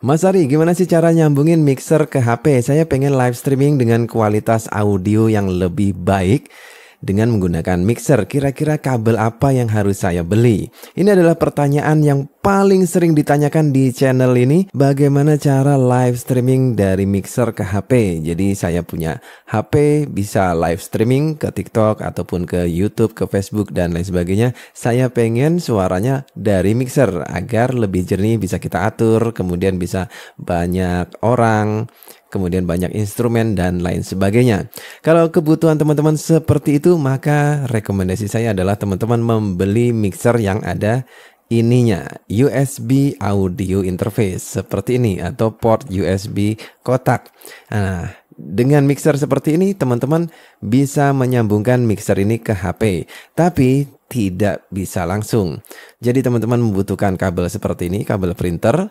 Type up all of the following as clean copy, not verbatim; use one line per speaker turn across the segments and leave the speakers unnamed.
Mas Ari, gimana sih cara nyambungin mixer ke HP? Saya pengen live streaming dengan kualitas audio yang lebih baik dengan menggunakan mixer. Kira-kira kabel apa yang harus saya beli? Ini adalah pertanyaan yang paling sering ditanyakan di channel ini. Bagaimana cara live streaming dari mixer ke HP? Jadi saya punya HP, bisa live streaming ke TikTok ataupun ke YouTube, ke Facebook dan lain sebagainya. Saya pengen suaranya dari mixer agar lebih jernih, bisa kita atur, kemudian bisa banyak orang, kemudian banyak instrumen dan lain sebagainya. Kalau kebutuhan teman-teman seperti itu, maka rekomendasi saya adalah teman-teman membeli mixer yang ada ininya, USB audio interface seperti ini atau port USB kotak. Nah, dengan mixer seperti ini teman-teman bisa menyambungkan mixer ini ke HP, tapi tidak bisa langsung. Jadi teman-teman membutuhkan kabel seperti ini, kabel printer.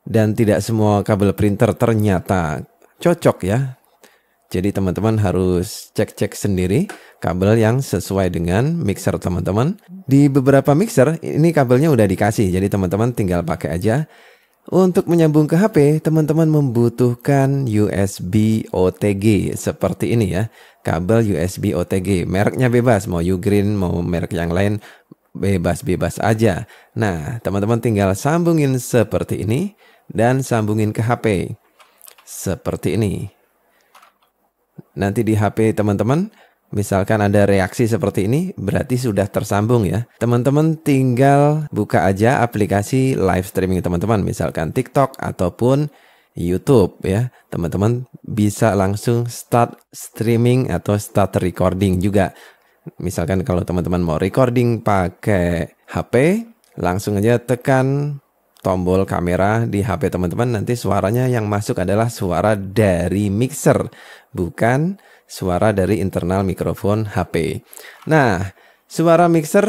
Dan tidak semua kabel printer ternyata cocok ya. Jadi teman-teman harus cek-cek sendiri kabel yang sesuai dengan mixer teman-teman. Di beberapa mixer ini kabelnya udah dikasih, jadi teman-teman tinggal pakai aja. Untuk menyambung ke HP, teman-teman membutuhkan USB OTG seperti ini ya. Kabel USB OTG, mereknya bebas, mau Ugreen, mau merek yang lain, bebas-bebas aja. Nah, teman-teman tinggal sambungin seperti ini dan sambungin ke HP seperti ini. Nanti di HP teman-teman misalkan ada reaksi seperti ini, berarti sudah tersambung ya. Teman-teman tinggal buka aja aplikasi live streaming teman-teman, misalkan TikTok ataupun YouTube ya. Teman-teman bisa langsung start streaming atau start recording juga. Misalkan kalau teman-teman mau recording pakai HP, langsung aja tekan tombol kamera di HP teman-teman, nanti suaranya yang masuk adalah suara dari mixer, bukan suara dari internal mikrofon HP. Nah, suara mixer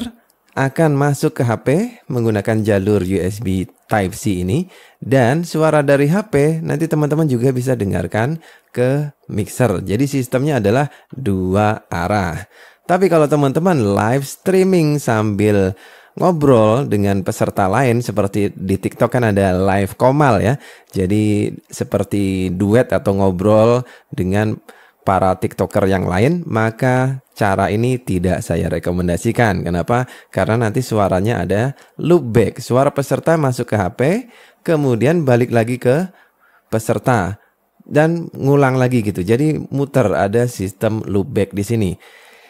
akan masuk ke HP menggunakan jalur USB Type-C ini, dan suara dari HP nanti teman-teman juga bisa dengarkan ke mixer. Jadi sistemnya adalah dua arah. Tapi kalau teman-teman live streaming sambil ngobrol dengan peserta lain, seperti di TikTok kan ada live komal ya. Jadi seperti duet atau ngobrol dengan para TikToker yang lain, maka cara ini tidak saya rekomendasikan. Kenapa? Karena nanti suaranya ada loopback. Suara peserta masuk ke HP, kemudian balik lagi ke peserta dan ngulang lagi gitu. Jadi muter, ada sistem loopback di sini.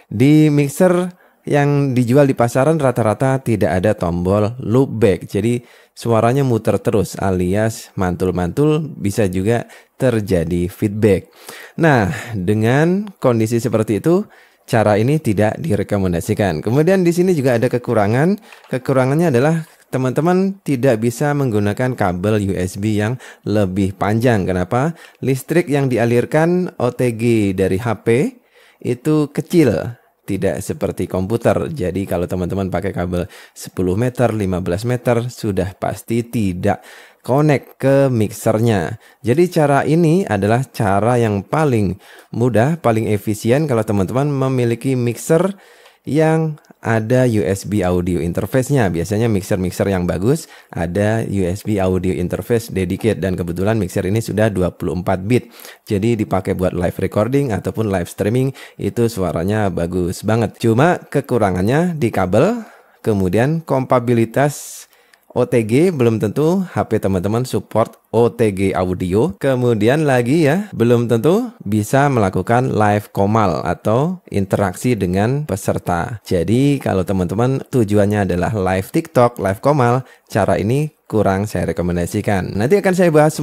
Di mixer yang dijual di pasaran rata-rata tidak ada tombol loopback. Jadi suaranya muter terus alias mantul-mantul, bisa juga terjadi feedback. Nah, dengan kondisi seperti itu, cara ini tidak direkomendasikan. Kemudian di sini juga ada kekurangan. Kekurangannya adalah teman-teman tidak bisa menggunakan kabel USB yang lebih panjang. Kenapa? Listrik yang dialirkan OTG dari HP itu kecil, tidak seperti komputer. Jadi kalau teman-teman pakai kabel 10 meter, 15 meter, sudah pasti tidak connect ke mixernya. Jadi cara ini adalah cara yang paling mudah, paling efisien kalau teman-teman memiliki mixer yang ada USB audio interface-nya. Biasanya mixer-mixer yang bagus ada USB audio interface dedicated, dan kebetulan mixer ini sudah 24 bit. Jadi dipakai buat live recording ataupun live streaming itu suaranya bagus banget. Cuma kekurangannya di kabel, kemudian kompatibilitas OTG belum tentu HP teman-teman support OTG audio. Kemudian lagi ya, belum tentu bisa melakukan live komal atau interaksi dengan peserta. Jadi kalau teman-teman tujuannya adalah live TikTok, live komal, cara ini kurang saya rekomendasikan. Nanti akan saya bahas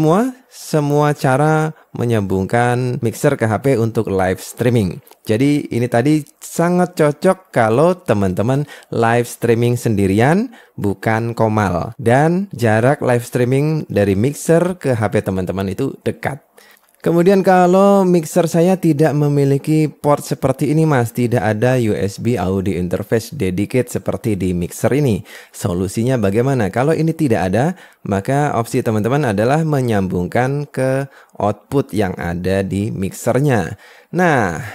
semua cara menyambungkan mixer ke HP untuk live streaming. Jadi ini tadi sangat cocok kalau teman-teman live streaming sendirian, bukan komal. Dan jarak live streaming dari mixer ke HP teman-teman itu dekat. Kemudian kalau mixer saya tidak memiliki port seperti ini mas, tidak ada USB audio interface dedicated seperti di mixer ini. Solusinya bagaimana? Kalau ini tidak ada, maka opsi teman-teman adalah menyambungkan ke output yang ada di mixernya. Nah,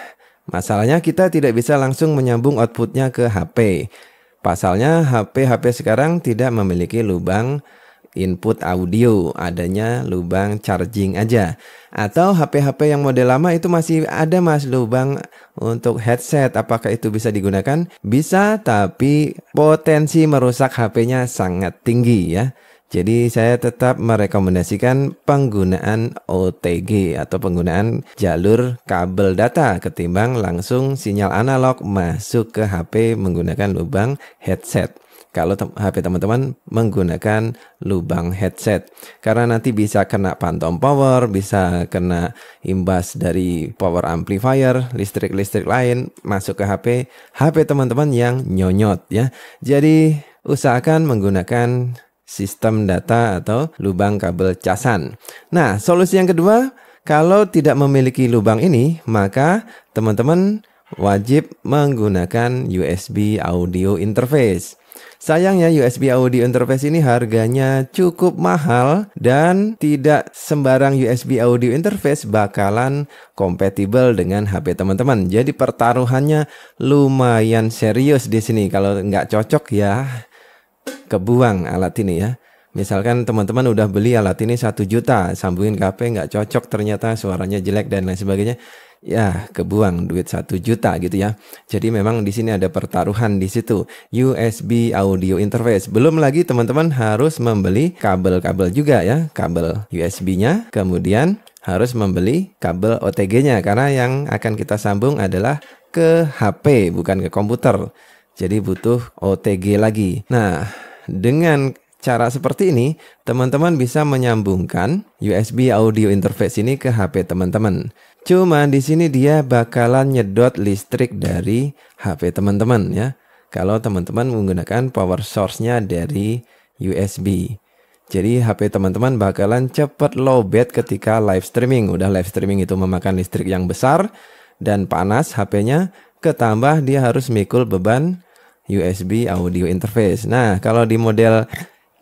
masalahnya kita tidak bisa langsung menyambung outputnya ke HP. Pasalnya HP sekarang tidak memiliki lubang input audio, adanya lubang charging aja. Atau HP-HP yang model lama itu masih ada mas lubang untuk headset. Apakah itu bisa digunakan? Bisa, tapi potensi merusak HP-nya sangat tinggi ya. Jadi saya tetap merekomendasikan penggunaan OTG atau penggunaan jalur kabel data ketimbang langsung sinyal analog masuk ke HP menggunakan lubang headset. Kalau HP teman-teman menggunakan lubang headset, karena nanti bisa kena phantom power, bisa kena imbas dari power amplifier, listrik-listrik lain masuk ke HP teman-teman yang nyonyot ya. Jadi usahakan menggunakan sistem data atau lubang kabel casan. Nah, solusi yang kedua, kalau tidak memiliki lubang ini, maka teman-teman wajib menggunakan USB audio interface. Sayangnya USB audio interface ini harganya cukup mahal dan tidak sembarang USB audio interface bakalan kompatibel dengan HP teman-teman. Jadi pertaruhannya lumayan serius di sini. Kalau nggak cocok ya kebuang alat ini ya. Misalkan teman-teman udah beli alat ini 1 juta, sambungin ke HP nggak cocok, ternyata suaranya jelek dan lain sebagainya. Ya, kebuang duit 1 juta gitu ya. Jadi memang di sini ada pertaruhan di situ. USB audio interface. Belum lagi teman-teman harus membeli kabel-kabel juga ya. Kabel USB-nya, kemudian harus membeli kabel OTG-nya karena yang akan kita sambung adalah ke HP bukan ke komputer. Jadi butuh OTG lagi. Nah, dengan cara seperti ini, teman-teman bisa menyambungkan USB audio interface ini ke HP teman-teman. Cuma di sini dia bakalan nyedot listrik dari HP teman-teman ya. Kalau teman-teman menggunakan power source-nya dari USB. Jadi HP teman-teman bakalan cepat lowbat ketika live streaming. Udah live streaming itu memakan listrik yang besar dan panas HP-nya, ketambah dia harus mikul beban USB audio interface. Nah, kalau di model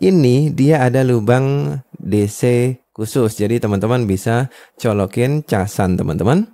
ini dia ada lubang DC khusus. Jadi teman-teman bisa colokin casan teman-teman,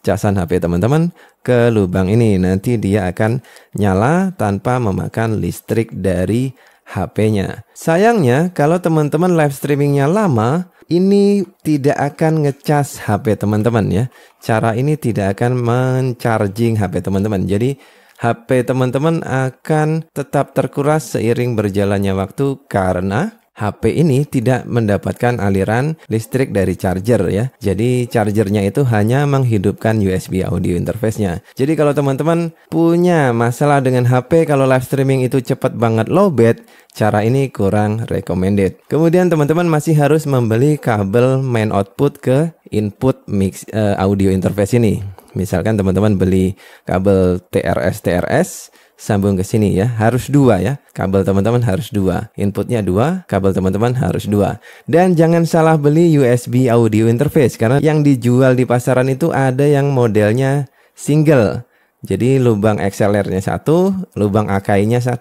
casan HP teman-teman ke lubang ini. Nanti dia akan nyala tanpa memakan listrik dari HP-nya. Sayangnya kalau teman-teman live streamingnya lama, ini tidak akan ngecas HP teman-teman ya. Cara ini tidak akan mencharging HP teman-teman. Jadi HP teman-teman akan tetap terkuras seiring berjalannya waktu karena HP ini tidak mendapatkan aliran listrik dari charger ya. Jadi chargernya itu hanya menghidupkan USB audio interface-nya. Jadi kalau teman-teman punya masalah dengan HP, kalau live streaming itu cepat banget lowbat, cara ini kurang recommended. Kemudian teman-teman masih harus membeli kabel main output ke input mix audio interface ini. Misalkan teman-teman beli kabel TRS sambung ke sini ya, harus 2 ya. Kabel teman-teman harus 2, inputnya 2, kabel teman-teman harus 2. Dan jangan salah beli USB audio interface karena yang dijual di pasaran itu ada yang modelnya single. Jadi lubang XLR-nya 1, lubang AKI-nya 1.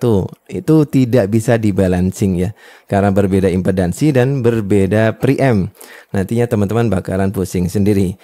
Itu tidak bisa dibalancing ya, karena berbeda impedansi dan berbeda preamp. Nantinya teman-teman bakalan pusing sendiri.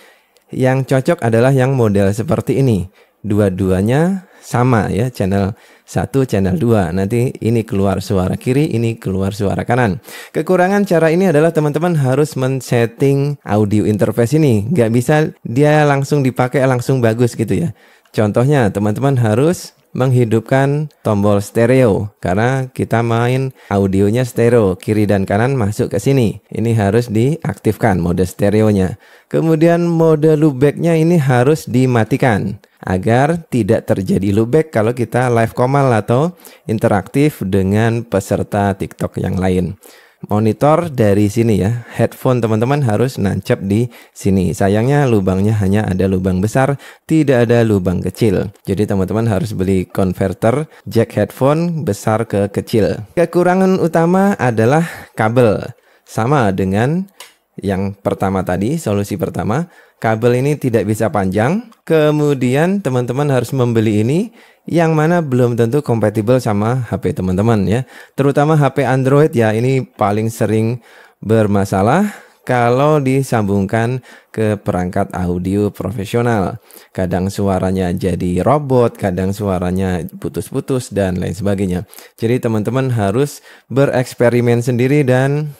Yang cocok adalah yang model seperti ini. Dua-duanya sama ya, channel 1, channel 2. Nanti ini keluar suara kiri, ini keluar suara kanan. Kekurangan cara ini adalah teman-teman harus men-setting audio interface ini. Nggak bisa dia langsung dipakai langsung bagus gitu ya. Contohnya teman-teman harus menghidupkan tombol stereo karena kita main audionya stereo, kiri dan kanan masuk ke sini. Ini harus diaktifkan mode stereonya. Kemudian mode loopback-nya ini harus dimatikan agar tidak terjadi loopback kalau kita live komal atau interaktif dengan peserta TikTok yang lain. Monitor dari sini ya, headphone teman-teman harus nancap di sini. Sayangnya lubangnya hanya ada lubang besar, tidak ada lubang kecil. Jadi teman-teman harus beli converter jack headphone besar ke kecil. Kekurangan utama adalah kabel. Sama dengan yang pertama tadi, solusi pertama, kabel ini tidak bisa panjang. Kemudian teman-teman harus membeli ini yang mana belum tentu kompatibel sama HP teman-teman ya. Terutama HP Android ya, ini paling sering bermasalah kalau disambungkan ke perangkat audio profesional. Kadang suaranya jadi robot, kadang suaranya putus-putus, dan lain sebagainya. Jadi teman-teman harus bereksperimen sendiri dan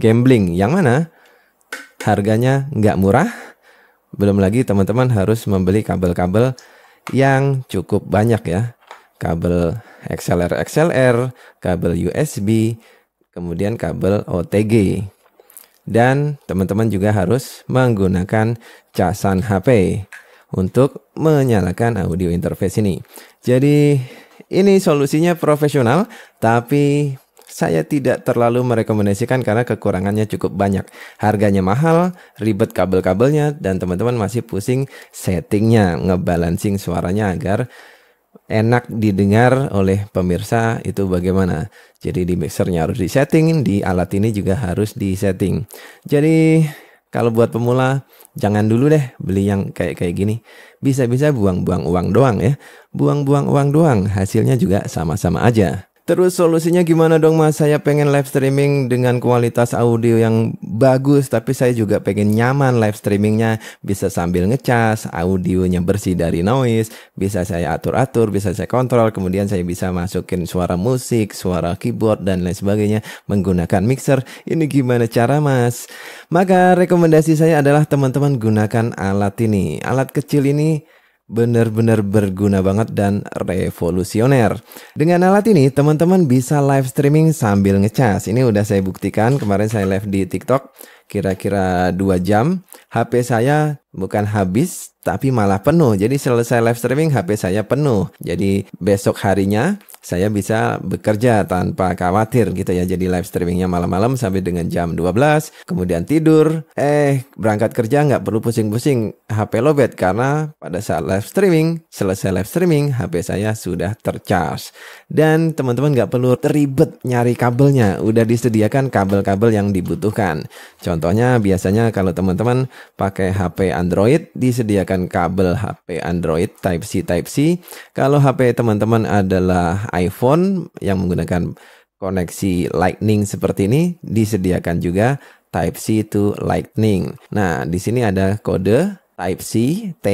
gambling. Yang mana harganya nggak murah. Belum lagi teman-teman harus membeli kabel-kabel yang cukup banyak ya. Kabel XLR, kabel USB, kemudian kabel OTG. Dan teman-teman juga harus menggunakan casan HP untuk menyalakan audio interface ini. Jadi ini solusinya profesional, tapi saya tidak terlalu merekomendasikan karena kekurangannya cukup banyak. Harganya mahal, ribet kabel-kabelnya, dan teman-teman masih pusing settingnya, ngebalancing suaranya agar enak didengar oleh pemirsa itu bagaimana. Jadi di mixernya harus disetting, di alat ini juga harus disetting. Jadi kalau buat pemula jangan dulu deh beli yang kayak gini. Bisa-bisa buang-buang uang doang ya. Buang-buang uang doang, hasilnya juga sama-sama aja. Terus solusinya gimana dong Mas? Saya pengen live streaming dengan kualitas audio yang bagus, tapi saya juga pengen nyaman live streamingnya, bisa sambil ngecas, audionya bersih dari noise, bisa saya atur-atur, bisa saya kontrol, kemudian saya bisa masukin suara musik, suara keyboard, dan lain sebagainya menggunakan mixer. Ini gimana cara Mas? Maka rekomendasi saya adalah teman-teman gunakan alat ini. Alat kecil ini benar-benar berguna banget dan revolusioner. Dengan alat ini teman-teman bisa live streaming sambil ngecas. Ini udah saya buktikan, kemarin saya live di TikTok kira-kira 2 jam. HP saya bukan habis tapi malah penuh. Jadi selesai live streaming HP saya penuh. Jadi besok harinya saya bisa bekerja tanpa khawatir gitu ya. Jadi live streamingnya malam-malam sampai dengan jam 12. Kemudian tidur. Berangkat kerja nggak perlu pusing-pusing HP lowbat. Karena pada saat live streaming, selesai live streaming, HP saya sudah tercharge. Dan teman-teman nggak perlu ribet nyari kabelnya. Udah disediakan kabel-kabel yang dibutuhkan. Contohnya biasanya kalau teman-teman pakai HP Android, disediakan kabel HP Android Type-C Type-C. Kalau HP teman-teman adalah iPhone yang menggunakan koneksi Lightning seperti ini, disediakan juga Type-C to Lightning. Nah, di sini ada kode Type-C, T,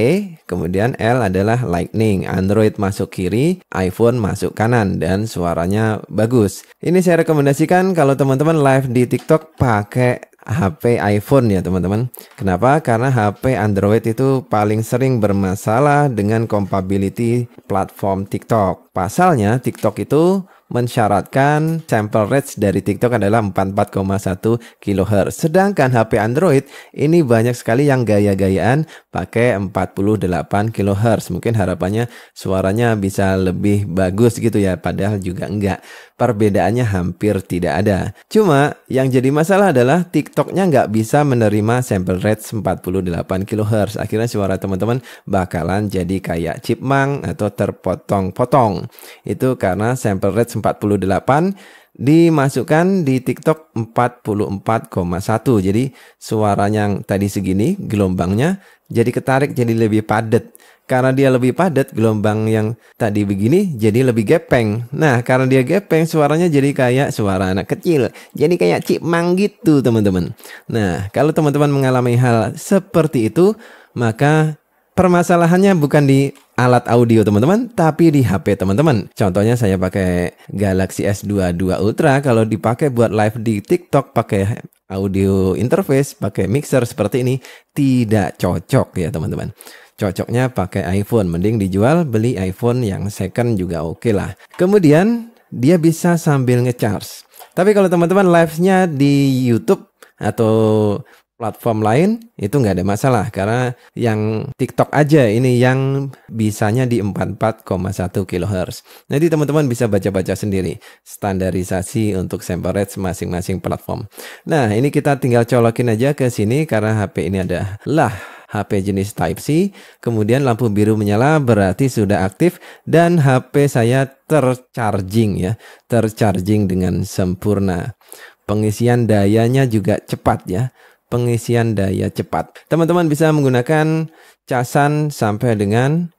kemudian L adalah Lightning. Android masuk kiri, iPhone masuk kanan, dan suaranya bagus. Ini saya rekomendasikan kalau teman-teman live di TikTok pakai HP iPhone ya teman-teman. Kenapa? Karena HP Android itu paling sering bermasalah dengan compatibility platform TikTok. Pasalnya TikTok itu mensyaratkan sample rate dari TikTok adalah 44,1 kHz. Sedangkan HP Android ini banyak sekali yang gaya-gayaan pakai 48 kHz. Mungkin harapannya suaranya bisa lebih bagus gitu ya, padahal juga enggak. Perbedaannya hampir tidak ada. Cuma yang jadi masalah adalah TikToknya nggak bisa menerima sample rate 48 kHz. Akhirnya suara teman-teman bakalan jadi kayak chipmunk atau terpotong-potong. Itu karena sample rate 48 dimasukkan di TikTok 44,1. Jadi suaranya yang tadi segini gelombangnya jadi ketarik jadi lebih padat. Karena dia lebih padat, gelombang yang tadi begini jadi lebih gepeng. Nah, karena dia gepeng, suaranya jadi kayak suara anak kecil. Jadi kayak chipmunk gitu, teman-teman. Nah, kalau teman-teman mengalami hal seperti itu, maka permasalahannya bukan di alat audio teman-teman, tapi di HP teman-teman. Contohnya saya pakai Galaxy S22 Ultra. Kalau dipakai buat live di TikTok, pakai audio interface, pakai mixer seperti ini, tidak cocok ya teman-teman. Cocoknya pakai iPhone, mending dijual, beli iPhone yang second juga oke lah. Kemudian dia bisa sambil ngecharge. Tapi kalau teman-teman live-nya di YouTube atau platform lain itu nggak ada masalah, karena yang TikTok aja ini yang bisanya di 44,1 kHz. Nanti teman-teman bisa baca-baca sendiri standarisasi untuk sample rate masing-masing platform. Nah, ini kita tinggal colokin aja ke sini karena HP ini adalah HP jenis Type-C, kemudian lampu biru menyala berarti sudah aktif dan HP saya tercharging ya, tercharging dengan sempurna. Pengisian dayanya juga cepat ya, pengisian daya cepat. Teman-teman bisa menggunakan casan sampai dengan,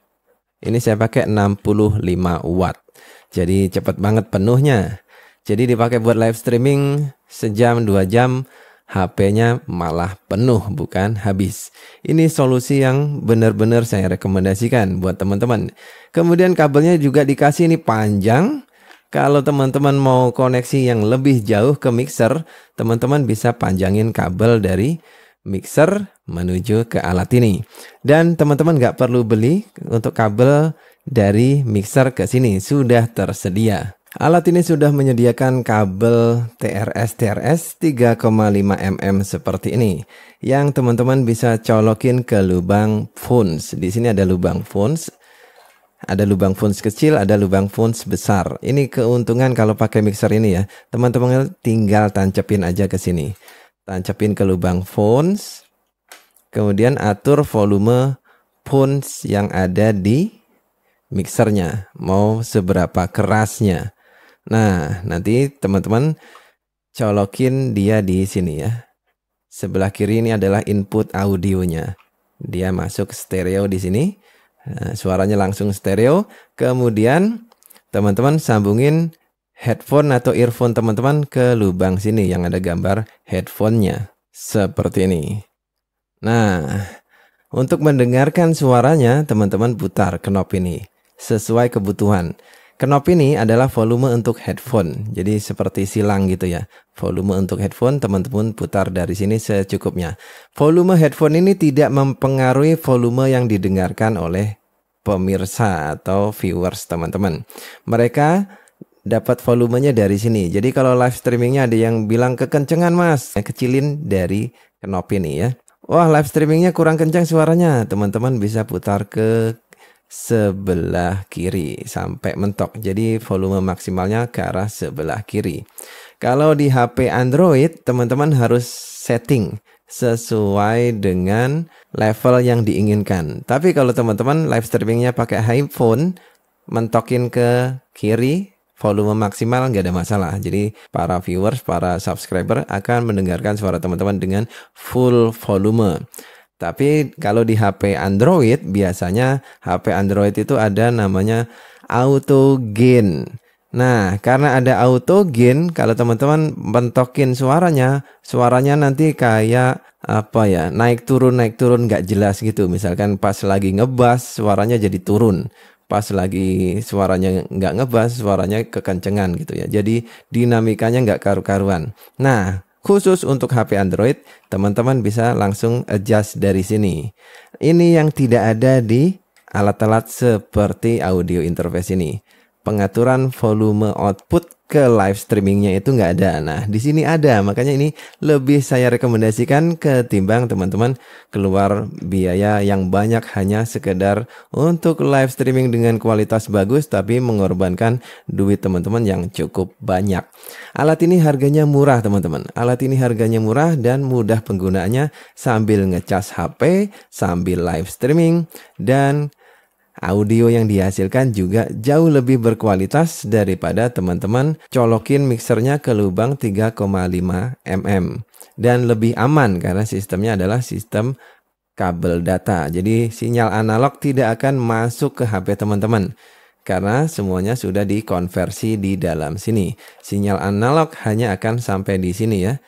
ini saya pakai 65 watt, jadi cepat banget penuhnya. Jadi dipakai buat live streaming sejam 2 jam HP-nya malah penuh bukan habis. Ini solusi yang benar-benar saya rekomendasikan buat teman-teman. Kemudian kabelnya juga dikasih ini panjang. Kalau teman-teman mau koneksi yang lebih jauh ke mixer, teman-teman bisa panjangin kabel dari mixer menuju ke alat ini. Dan teman-teman nggak perlu beli untuk kabel dari mixer ke sini, sudah tersedia. Alat ini sudah menyediakan kabel TRS 3,5 mm seperti ini, yang teman-teman bisa colokin ke lubang fuse. Di sini ada lubang fuse. Ada lubang fuse kecil, ada lubang fuse besar. Ini keuntungan kalau pakai mixer ini ya. Teman-teman tinggal tancepin aja ke sini. Tancepin ke lubang fuse. Kemudian atur volume fuse yang ada di mixernya. Mau seberapa kerasnya. Nah, nanti teman-teman colokin dia di sini ya. Sebelah kiri ini adalah input audionya. Dia masuk stereo di sini. Nah, suaranya langsung stereo. Kemudian teman-teman sambungin headphone atau earphone teman-teman ke lubang sini yang ada gambar headphone-nya. Seperti ini. Nah, untuk mendengarkan suaranya teman-teman putar knob ini sesuai kebutuhan. Knob ini adalah volume untuk headphone. Jadi seperti silang gitu ya. Volume untuk headphone teman-teman putar dari sini secukupnya. Volume headphone ini tidak mempengaruhi volume yang didengarkan oleh pemirsa atau viewers teman-teman. Mereka dapat volumenya dari sini. Jadi kalau live streamingnya ada yang bilang kekencengan mas, kecilin dari knob ini ya. Wah, live streamingnya kurang kencang suaranya. Teman-teman bisa putar ke sebelah kiri sampai mentok. Jadi volume maksimalnya ke arah sebelah kiri. Kalau di HP Android, teman-teman harus setting sesuai dengan level yang diinginkan. Tapi kalau teman-teman live streamingnya pakai iPhone, mentokin ke kiri, volume maksimal nggak ada masalah. Jadi para viewers, para subscriber akan mendengarkan suara teman-teman dengan full volume. Tapi kalau di HP Android, biasanya HP Android itu ada namanya auto gain. Nah, karena ada auto gain, kalau teman-teman mentokin suaranya nanti kayak apa ya, naik turun nggak jelas gitu. Misalkan pas lagi ngebass, suaranya jadi turun. Pas lagi suaranya nggak ngebass, suaranya kekencengan gitu ya. Jadi dinamikanya nggak karu-karuan. Nah, khusus untuk HP Android, teman-teman bisa langsung adjust dari sini. Ini yang tidak ada di alat-alat seperti audio interface ini. Pengaturan volume output ke live streamingnya itu nggak ada. Nah, di sini ada. Makanya ini lebih saya rekomendasikan ketimbang teman-teman keluar biaya yang banyak hanya sekedar untuk live streaming dengan kualitas bagus tapi mengorbankan duit teman-teman yang cukup banyak. Alat ini harganya murah teman-teman. Alat ini harganya murah dan mudah penggunaannya sambil ngecas HP, sambil live streaming, dan audio yang dihasilkan juga jauh lebih berkualitas daripada teman-teman colokin mixernya ke lubang 3,5 mm. Dan lebih aman karena sistemnya adalah sistem kabel data. Jadi sinyal analog tidak akan masuk ke HP teman-teman. Karena semuanya sudah dikonversi di dalam sini. Sinyal analog hanya akan sampai di sini ya.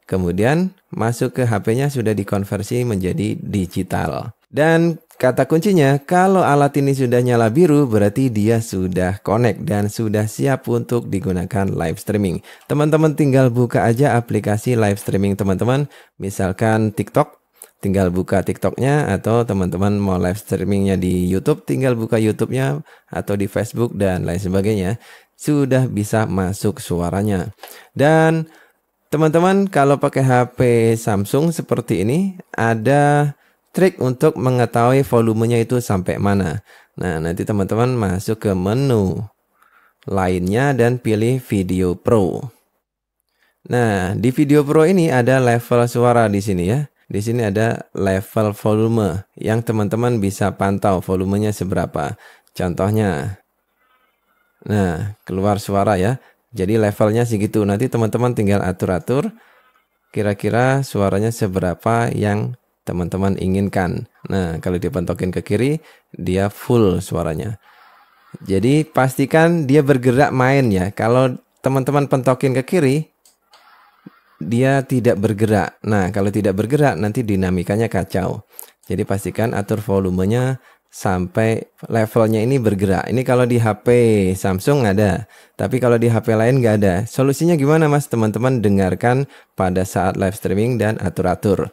Kemudian masuk ke HP-nya sudah dikonversi menjadi digital. Dan kata kuncinya, kalau alat ini sudah nyala biru, berarti dia sudah connect dan sudah siap untuk digunakan live streaming. Teman-teman tinggal buka aja aplikasi live streaming teman-teman. Misalkan TikTok, tinggal buka TikToknya, atau teman-teman mau live streamingnya di YouTube, tinggal buka YouTube-nya, atau di Facebook dan lain sebagainya. Sudah bisa masuk suaranya. Dan teman-teman kalau pakai HP Samsung seperti ini, ada trik untuk mengetahui volumenya itu sampai mana. Nah, nanti teman-teman masuk ke menu lainnya dan pilih Video Pro. Nah, di Video Pro ini ada level suara di sini ya. Di sini ada level volume yang teman-teman bisa pantau volumenya seberapa. Contohnya, nah, keluar suara ya. Jadi levelnya segitu. Nanti teman-teman tinggal atur-atur kira-kira suaranya seberapa yang teman-teman inginkan. Nah, kalau dipentokin ke kiri, dia full suaranya. Jadi pastikan dia bergerak main ya. Kalau teman-teman pentokin ke kiri, dia tidak bergerak. Nah, kalau tidak bergerak nanti dinamikanya kacau. Jadi pastikan atur volumenya sampai levelnya ini bergerak. Ini kalau di HP Samsung ada, tapi kalau di HP lain nggak ada. Solusinya gimana Mas? Teman-teman dengarkan pada saat live streaming dan atur-atur.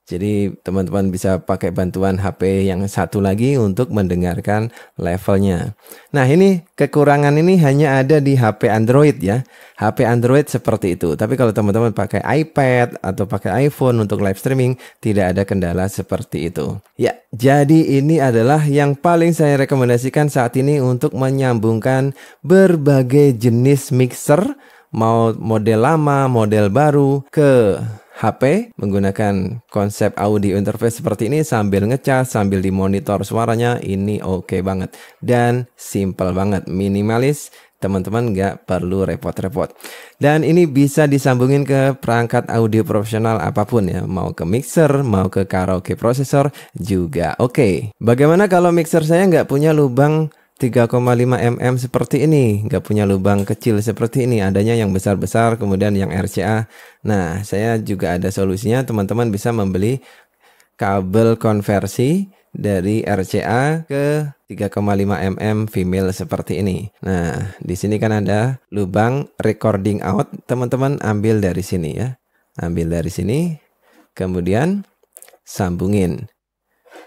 Jadi teman-teman bisa pakai bantuan HP yang satu lagi untuk mendengarkan levelnya. Nah, ini kekurangan ini hanya ada di HP Android ya. HP Android seperti itu. Tapi kalau teman-teman pakai iPad atau pakai iPhone untuk live streaming, tidak ada kendala seperti itu. Ya, jadi ini adalah yang paling saya rekomendasikan saat ini untuk menyambungkan berbagai jenis mixer, mau model lama, model baru ke HP menggunakan konsep audio interface seperti ini sambil ngecas, sambil dimonitor suaranya, ini oke banget dan simple banget, minimalis, teman-teman nggak perlu repot-repot. Dan ini bisa disambungin ke perangkat audio profesional apapun ya, mau ke mixer, mau ke karaoke processor juga oke. Bagaimana kalau mixer saya nggak punya lubang 3,5 mm seperti ini, nggak punya lubang kecil seperti ini, adanya yang besar-besar kemudian yang RCA. Nah, saya juga ada solusinya, teman-teman bisa membeli kabel konversi dari RCA ke 3,5 mm female seperti ini. Nah, di sini kan ada lubang recording out, teman-teman ambil dari sini ya. Ambil dari sini, kemudian sambungin.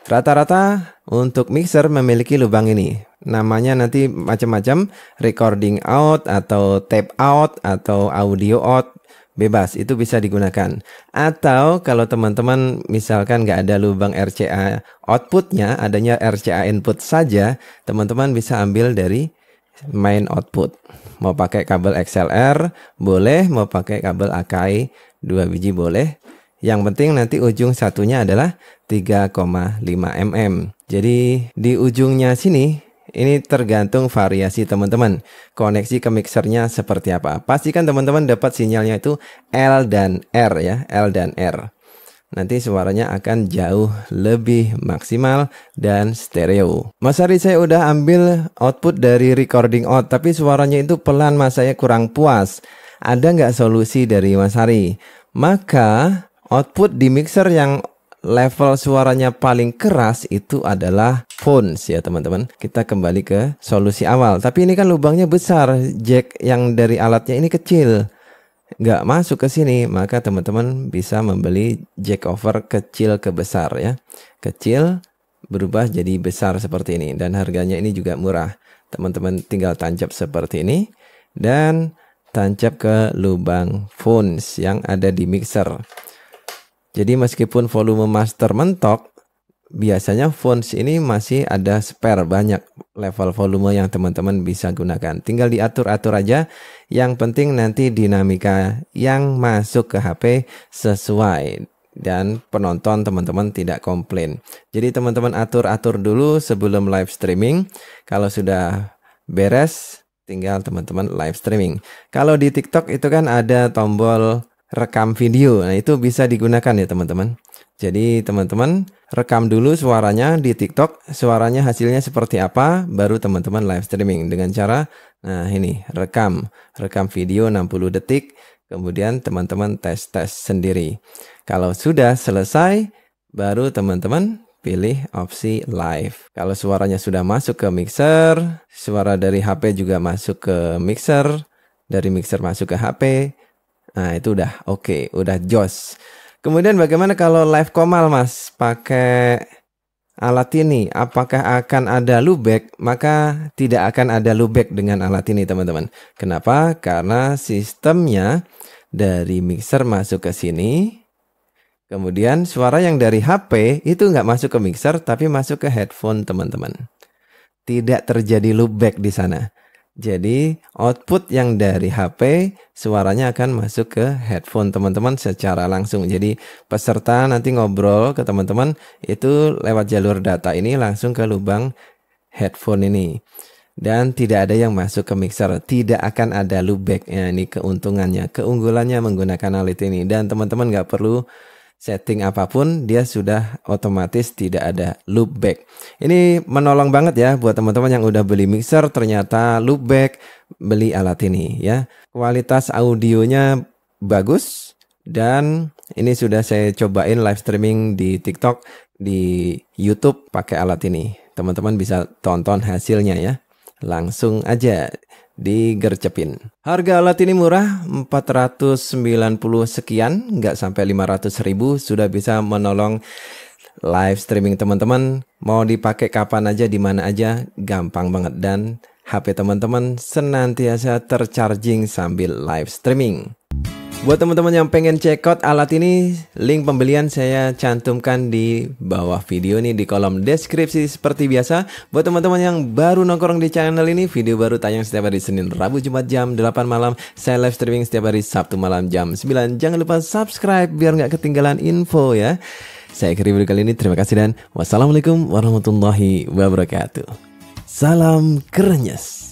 Rata-rata untuk mixer memiliki lubang ini. Namanya nanti macam-macam, recording out atau tape out atau audio out, bebas, itu bisa digunakan. Atau kalau teman-teman misalkan nggak ada lubang RCA outputnya, adanya RCA input saja, teman-teman bisa ambil dari main output. Mau pakai kabel XLR boleh, mau pakai kabel Akai 2 biji boleh. Yang penting nanti ujung satunya adalah 3,5 mm. Jadi di ujungnya sini, ini tergantung variasi teman-teman. Koneksi ke mixernya seperti apa. Pastikan teman-teman dapat sinyalnya itu L dan R ya. L dan R. Nanti suaranya akan jauh lebih maksimal dan stereo. Mas Ari, saya udah ambil output dari recording out, tapi suaranya itu pelan Mas, saya kurang puas. Ada nggak solusi dari Mas Ari? Maka output di mixer yang level suaranya paling keras itu adalah phones ya teman-teman. Kita kembali ke solusi awal. Tapi ini kan lubangnya besar, jack yang dari alatnya ini kecil, nggak masuk ke sini. Maka teman-teman bisa membeli jack over kecil ke besar ya. Kecil berubah jadi besar seperti ini. Dan harganya ini juga murah. Teman-teman tinggal tancap seperti ini. Dan tancap ke lubang phones yang ada di mixer. Jadi meskipun volume master mentok, biasanya phones ini masih ada spare banyak level volume yang teman-teman bisa gunakan. Tinggal diatur-atur aja. Yang penting nanti dinamika yang masuk ke HP sesuai. Dan penonton teman-teman tidak komplain. Jadi teman-teman atur-atur dulu sebelum live streaming. Kalau sudah beres, tinggal teman-teman live streaming. Kalau di TikTok itu kan ada tombol rekam video. Nah, itu bisa digunakan ya teman-teman. Jadi teman-teman rekam dulu suaranya di TikTok, suaranya hasilnya seperti apa, baru teman-teman live streaming dengan cara, nah ini rekam video 60 detik, kemudian teman-teman tes sendiri. Kalau sudah selesai, baru teman-teman pilih opsi live. Kalau suaranya sudah masuk ke mixer, suara dari HP juga masuk ke mixer, dari mixer masuk ke HP. Nah, itu udah oke, udah jos. Kemudian bagaimana kalau live komal Mas? Pakai alat ini, apakah akan ada loopback? Maka tidak akan ada loopback dengan alat ini teman-teman. Kenapa? Karena sistemnya dari mixer masuk ke sini. Kemudian suara yang dari HP itu nggak masuk ke mixer, tapi masuk ke headphone teman-teman. Tidak terjadi loopback di sana. Jadi output yang dari HP suaranya akan masuk ke headphone teman-teman secara langsung. Jadi peserta nanti ngobrol ke teman-teman itu lewat jalur data ini langsung ke lubang headphone ini. Dan tidak ada yang masuk ke mixer. Tidak akan ada loopback. Ya, ini keuntungannya, keunggulannya menggunakan alat ini. Dan teman-teman nggak perlu setting apapun, dia sudah otomatis tidak ada loopback. Ini menolong banget ya buat teman-teman yang udah beli mixer ternyata loopback, beli alat ini ya. Kualitas audionya bagus, Dan ini sudah saya cobain live streaming di TikTok, di YouTube pakai alat ini. Teman-teman bisa tonton hasilnya ya. Langsung aja digercepin. Harga alat ini murah, 490 sekian, nggak sampai 500.000, sudah bisa menolong live streaming teman-teman. Mau dipakai kapan aja, di mana aja, gampang banget. Dan HP teman-teman senantiasa tercharging sambil live streaming. Buat teman-teman yang pengen check out alat ini, link pembelian saya cantumkan di bawah video ini di kolom deskripsi seperti biasa. Buat teman-teman yang baru nongkrong di channel ini, video baru tayang setiap hari Senin, Rabu, Jumat jam 8 malam. Saya live streaming setiap hari Sabtu malam jam 9. Jangan lupa subscribe biar nggak ketinggalan info ya. Saya akhiri video kali ini, terima kasih dan wassalamualaikum warahmatullahi wabarakatuh. Salam kerenyes.